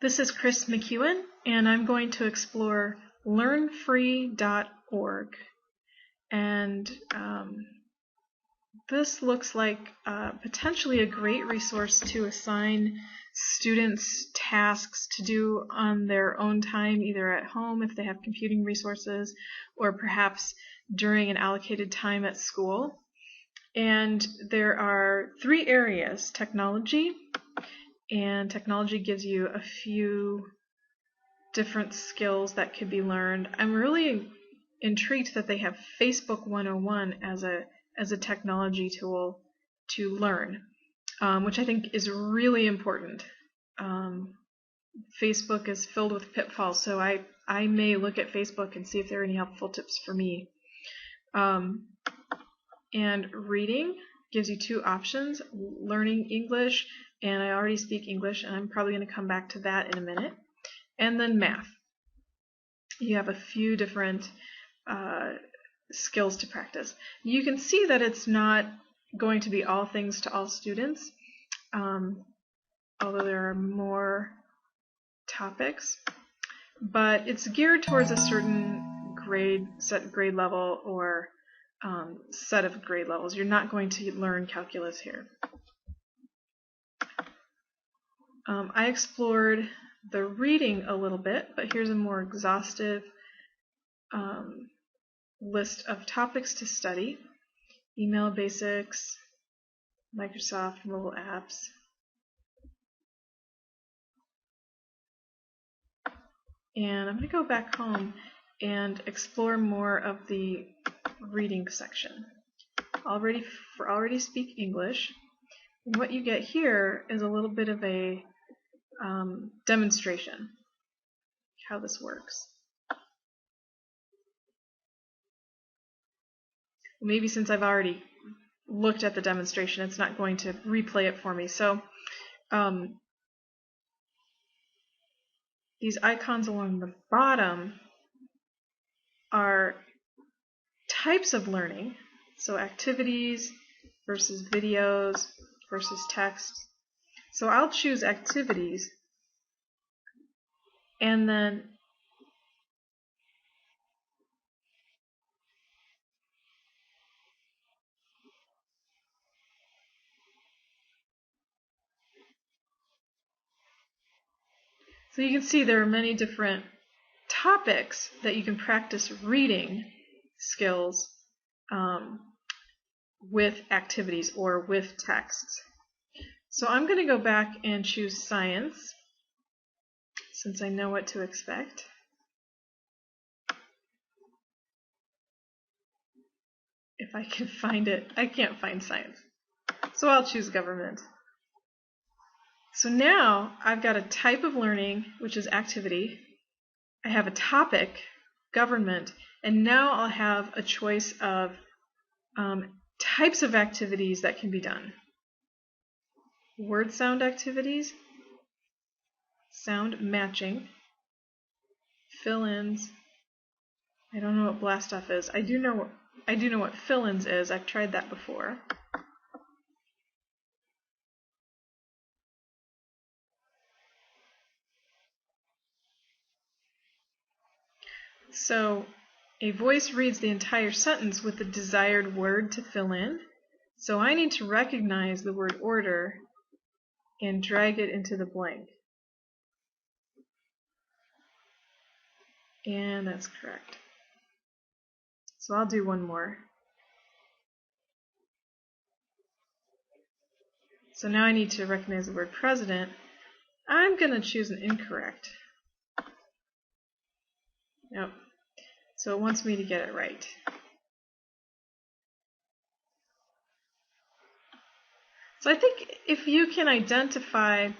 This is Chris McEwen, and I'm going to explore learnfree.org. And this looks like potentially a great resource to assign students tasks to do on their own time, either at home if they have computing resources, or perhaps during an allocated time at school. And there are 3 areas: technology, and technology gives you a few different skills that could be learned. I'm really intrigued that they have Facebook 101 as a technology tool to learn, which I think is really important. Facebook is filled with pitfalls, so I may look at Facebook and see if there are any helpful tips for me. And reading gives you 2 options: learning English, and I already speak English, and I'm probably going to come back to that in a minute. And then math. You have a few different skills to practice. You can see that it's not going to be all things to all students, although there are more topics, but it's geared towards a certain grade level or set of grade levels. You're not going to learn calculus here. I explored the reading a little bit, but here's a more exhaustive list of topics to study: email basics, Microsoft mobile apps. And I'm going to go back home and explore more of the reading section. Already speak English. And what you get here is a little bit of a demonstration how this works. Maybe since I've already looked at the demonstration, it's not going to replay it for me. So these icons along the bottom are types of learning, so activities versus videos versus text. So I'll choose activities, and then so you can see there are many different topics that you can practice reading skills with activities or with texts. So I'm going to go back and choose science, since I know what to expect. If I can find it. I can't find science. So I'll choose government. So now I've got a type of learning, which is activity. I have a topic, government, and now I'll have a choice of types of activities that can be done. Word sound activities, sound matching, fill-ins. I don't know what blast off is. I do know what fill-ins is. I've tried that before. So a voice reads the entire sentence with the desired word to fill in. So I need to recognize the word order and drag it into the blank. And that's correct. So I'll do one more. So now I need to recognize the word president. I'm going to choose an incorrect. Nope. So it wants me to get it right. So I think if you can identify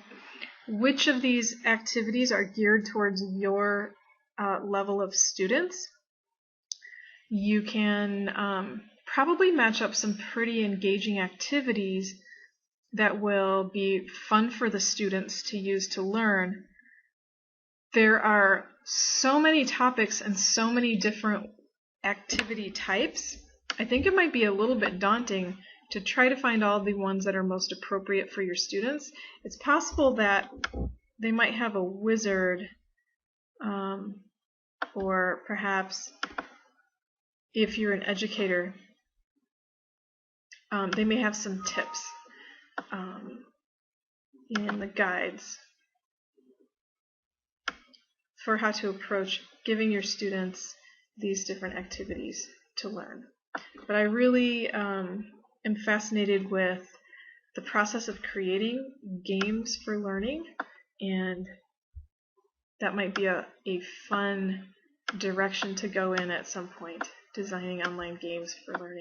which of these activities are geared towards your level of students, you can probably match up some pretty engaging activities that will be fun for the students to use to learn. There are so many topics and so many different activity types. I think it might be a little bit daunting to try to find all the ones that are most appropriate for your students. It's possible that they might have a wizard, or perhaps if you're an educator, they may have some tips in the guides for how to approach giving your students these different activities to learn. But I really am fascinated with the process of creating games for learning, and that might be a fun direction to go in at some point, designing online games for learning.